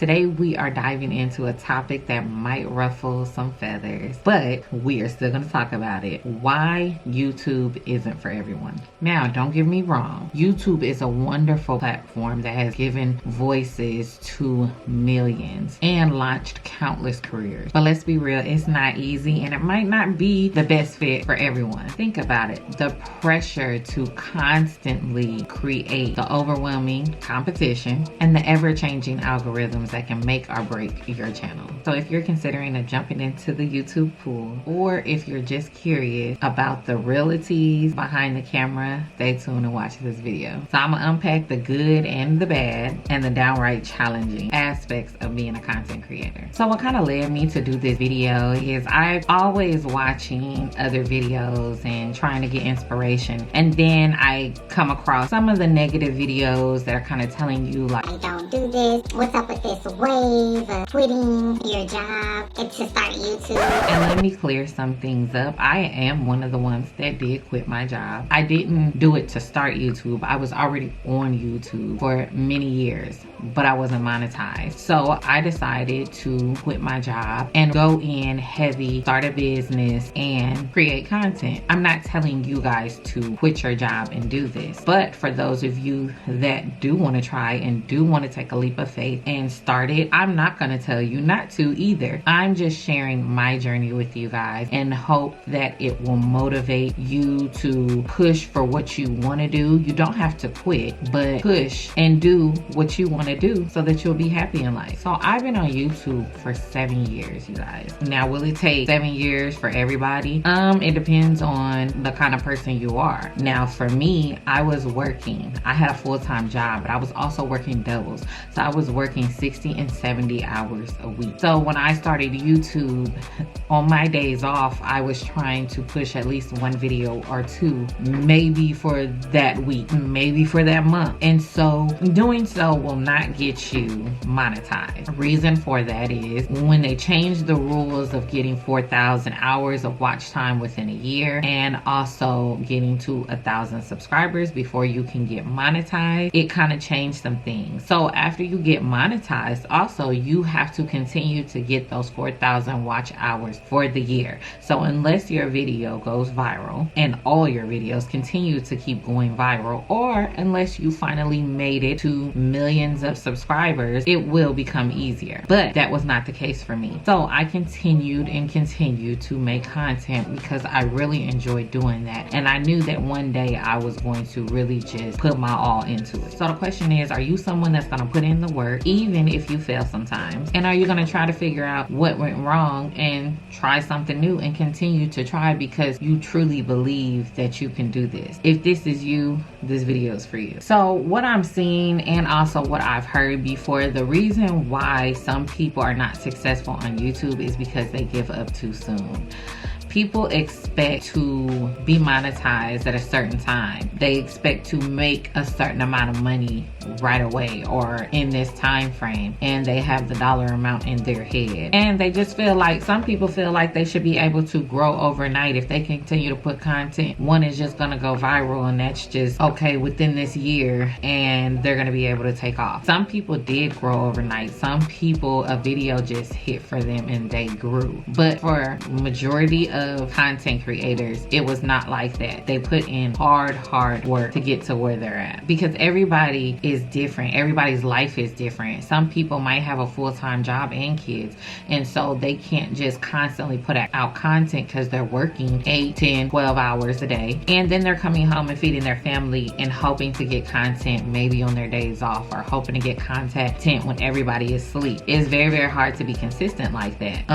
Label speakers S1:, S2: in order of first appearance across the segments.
S1: Today we are diving into a topic that might ruffle some feathers, but we are still going to talk about it. Why YouTube isn't for everyone. Now, don't get me wrong. YouTube is a wonderful platform that has given voices to millions and launched countless careers. But let's be real, it's not easy and it might not be the best fit for everyone. Think about it. The pressure to constantly create, the overwhelming competition, and the ever-changing algorithms that can make or break your channel. So if you're considering jumping into the YouTube pool, or if you're just curious about the realities behind the camera, stay tuned and watch this video. So I'm gonna unpack the good and the bad and the downright challenging aspects of being a content creator. So what kind of led me to do this video is I've always watching other videos and trying to get inspiration, and then I come across some of the negative videos that are kind of telling you like,
S2: don't do this, what's up with this wave of quitting your job to start YouTube.
S1: And let me clear some things up. I am one of the ones that did quit my job. I didn't do it to start YouTube. I was already on YouTube for many years, but I wasn't monetized. So I decided to quit my job and go in heavy, start a business and create content. I'm not telling you guys to quit your job and do this, but for those of you that do want to try and do want to take a leap of faith and start it, I'm not going to tell you not to either. I'm just sharing my journey with you guys and hope that it will motivate you to push for what you want to do. You don't have to quit, but push and do what you want to do so that you'll be happy in life. So I've been on YouTube for 7 years, you guys. Now, will it take 7 years for everybody? It depends on the kind of person you are. Now, for me, I was working. I had a full-time job, but I was also working doubles. So I was working 60 and 70 hours a week. So when I started YouTube, on my days off, I was trying to push at least one video or two, maybe for that week, maybe for that month. And so doing so will not get you monetized. Reason for that is when they changed the rules of getting 4,000 hours of watch time within a year and also getting to 1,000 subscribers before you can get monetized, it kind of changed some things. So after you get monetized, also you have to continue to get those 4,000 watch hours for the year. So unless your video goes viral, and all your videos continue to keep going viral, or unless you finally made it to millions of subscribers, it will become easier. But that was not the case for me. So I continued and continued to make content because I really enjoyed doing that. And I knew that one day I was going to really just put my all into it. So the question is, are you someone that's going to put in the work even if you fail sometimes? And are you going to try to figure out what went wrong and try something new and continue to try because you truly believe that you can do this? If this is you, this video is for you. So what I'm seeing and also what I've heard before, the reason why some people are not successful on YouTube is because they give up too soon. People expect to be monetized at a certain time. They expect to make a certain amount of money right away or in this time frame, and they have the dollar amount in their head. And they just feel like, some people feel like they should be able to grow overnight. If they continue to put content, one is just gonna go viral and that's just okay within this year and they're gonna be able to take off. Some people did grow overnight. Some people, a video just hit for them and they grew. But for majority of content creators, it was not like that. They put in hard work to get to where they're at, because everybody is different. Everybody's life is different. Some people might have a full-time job and kids, and so they can't just constantly put out content because they're working 8, 10, 12 hours a day, and then they're coming home and feeding their family and hoping to get content maybe on their days off, or hoping to get content when everybody is asleep. It's very hard to be consistent like that.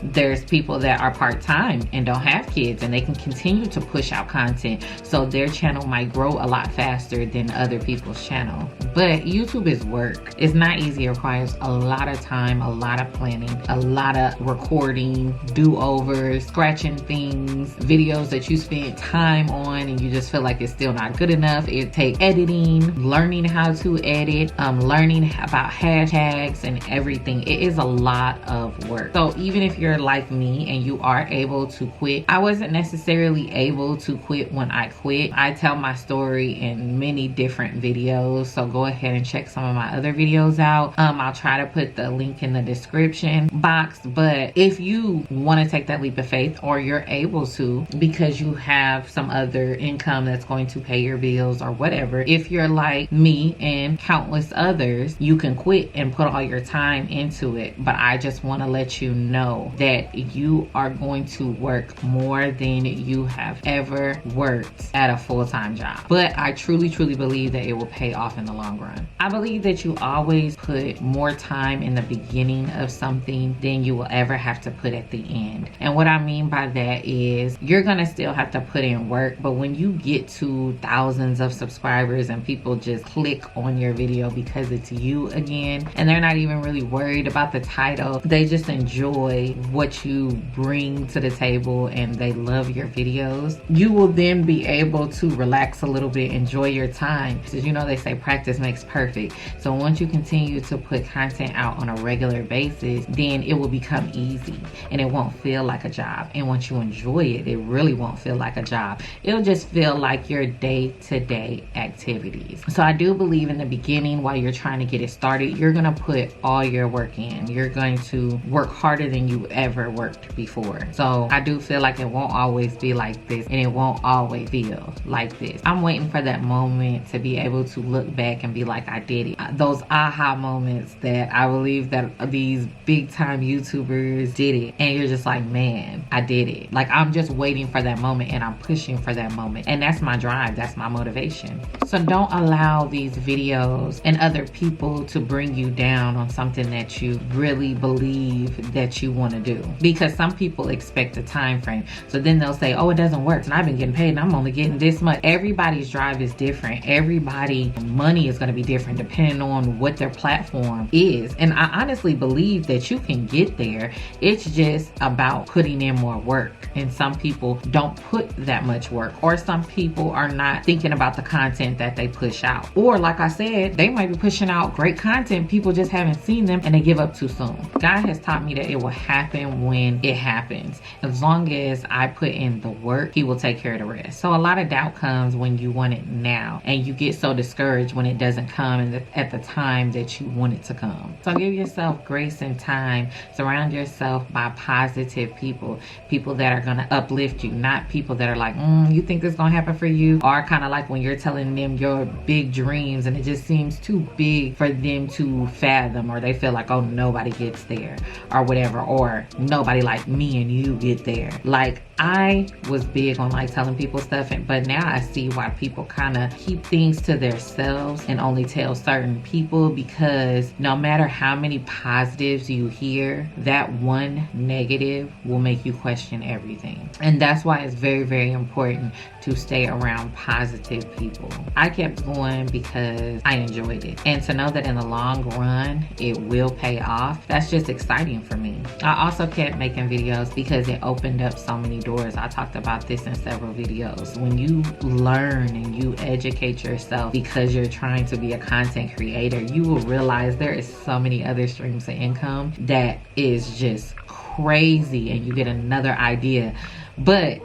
S1: There's people that are part-time and don't have kids, and they can continue to push out content, so their channel might grow a lot faster than other people's channel. But YouTube is work. It's not easy. It requires a lot of time, a lot of planning, a lot of recording, do-overs, scratching things, videos that you spent time on and you just feel like it's still not good enough. It takes editing, learning how to edit, learning about hashtags and everything. It is a lot of work. So even if you're like me and you are able to quit, I wasn't necessarily able to quit when I quit. I tell my story in many different videos, so go ahead and check some of my other videos out. I'll try to put the link in the description box. But if you want to take that leap of faith, or you're able to because you have some other income that's going to pay your bills or whatever, if you're like me and countless others, you can quit and put all your time into it. But I just want to let you know that you are going to work more than you have ever worked at a full-time job. But I truly believe that it will pay off in the long run. I believe that you always put more time in the beginning of something than you will ever have to put at the end. And what I mean by that is you're gonna still have to put in work, but when you get to thousands of subscribers and people just click on your video because it's you again, and they're not even really worried about the title, they just enjoy what you bring to the table and they love your videos, you will then be able to relax a little bit, enjoy your time. Because you know they say practice makes perfect. So once you continue to put content out on a regular basis, then it will become easy and it won't feel like a job. And once you enjoy it, it really won't feel like a job. It'll just feel like your day-to-day activities. So I do believe in the beginning, while you're trying to get it started, you're gonna put all your work in. You're going to work harder than you ever worked before. So I do feel like it won't always be like this, and it won't always feel like this. I'm waiting for that moment to be able to look back and be like, I did it. Those aha moments that I believe that these big time YouTubers did it, and you're just like, man, I did it. Like, I'm just waiting for that moment and I'm pushing for that moment, and that's my drive, that's my motivation. So don't allow these videos and other people to bring you down on something that you really believe that you want to do, because some people expect a time frame. So then they'll say, oh, it doesn't work and I've been getting paid and I'm only getting this much. Everybody's drive is different. Everybody's money is going to be different depending on what their platform is. And I honestly believe that you can get there. It's just about putting in more work. And some people don't put that much work, or some people are not thinking about the content that they push out. Or like I said, they might be pushing out great content, people just haven't seen them and they give up too soon. God has taught me that it will happen when it happens. As long as I put in the work, he will take care of the rest. So a lot of doubt comes when you want it now, and you get so discouraged when it doesn't come at the time that you want it to come. So give yourself grace and time. Surround yourself by positive people, people that are going to uplift you, not people that are like, you think this is going to happen for you, or kind of like when you're telling them your big dreams and it just seems too big for them to fathom, or they feel like, oh, nobody gets there or whatever, or nobody like me and you get there. Like, I was big on like telling people stuff, but now I see why people kind of keep things to themselves and only tell certain people, because no matter how many positives you hear, that one negative will make you question everything. And that's why it's very important to stay around positive people. I kept going because I enjoyed it, and to know that in the long run it will pay off, that's just exciting for me. I also kept making videos because it opened up so many doors. I talked about this in several videos. When you learn and you educate yourself because you're trying to be a content creator, you will realize there is so many other streams of income that is just crazy, and you get another idea. But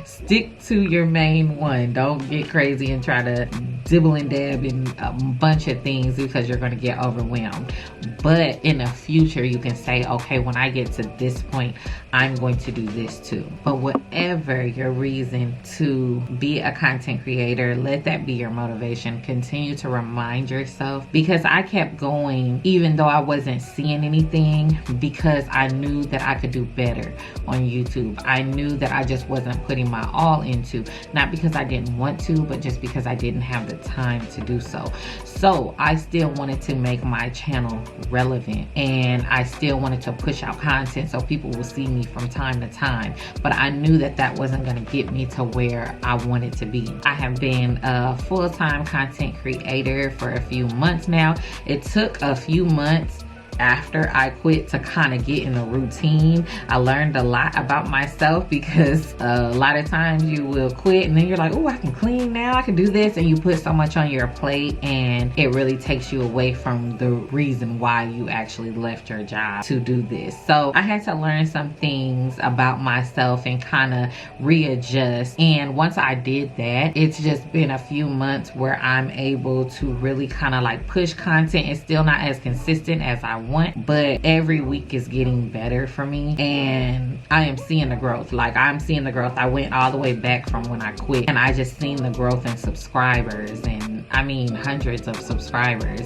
S1: stick to your main one. Don't get crazy and try to dibble and dab in a bunch of things, because you're going to get overwhelmed. But in the future, you can say, okay, when I get to this point, I'm going to do this too. But whatever your reason to be a content creator, let that be your motivation. Continue to remind yourself, because I kept going even though I wasn't seeing anything, because I knew that I could do better on YouTube. I knew that I just wasn't putting my all into, not because I didn't want to, but just because I didn't have the time to do so. So I still wanted to make my channel relevant, and I still wanted to push out content so people will see me from time to time. But I knew that that wasn't going to get me to where I wanted to be. I have been a full-time content creator for a few months now. It took a few months after I quit to kind of get in a routine. I learned a lot about myself because a lot of times you will quit and then you're like, oh, I can clean now, I can do this, and you put so much on your plate and it really takes you away from the reason why you actually left your job to do this. So I had to learn some things about myself and kind of readjust. And once I did that, it's just been a few months where I'm able to really kind of like push content. It's still not as consistent as I want, but every week is getting better for me and I am seeing the growth. Like, I'm seeing the growth. I went all the way back from when I quit and I just seen the growth in subscribers, and I mean hundreds of subscribers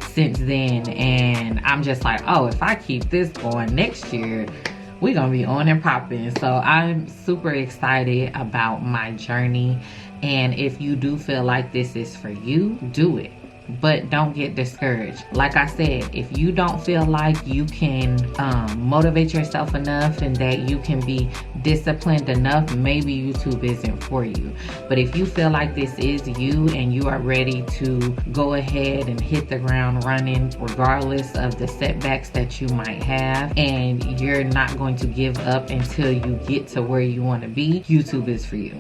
S1: since then. And I'm just like, oh, if I keep this going next year, we're gonna be on and popping. So I'm super excited about my journey, and if you do feel like this is for you, do it. But don't get discouraged. Like I said, if you don't feel like you can motivate yourself enough and that you can be disciplined enough, maybe YouTube isn't for you. But if you feel like this is you and you are ready to go ahead and hit the ground running regardless of the setbacks that you might have, and you're not going to give up until you get to where you want to be, YouTube is for you.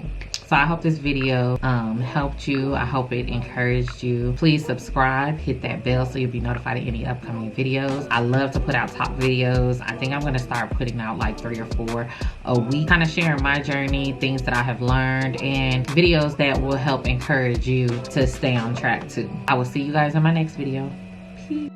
S1: So I hope this video helped you. I hope it encouraged you. Please subscribe, hit that bell so you'll be notified of any upcoming videos. I love to put out top videos. I think I'm gonna start putting out like 3 or 4 a week, kind of sharing my journey, things that I have learned, and videos that will help encourage you to stay on track too. I will see you guys in my next video. Peace.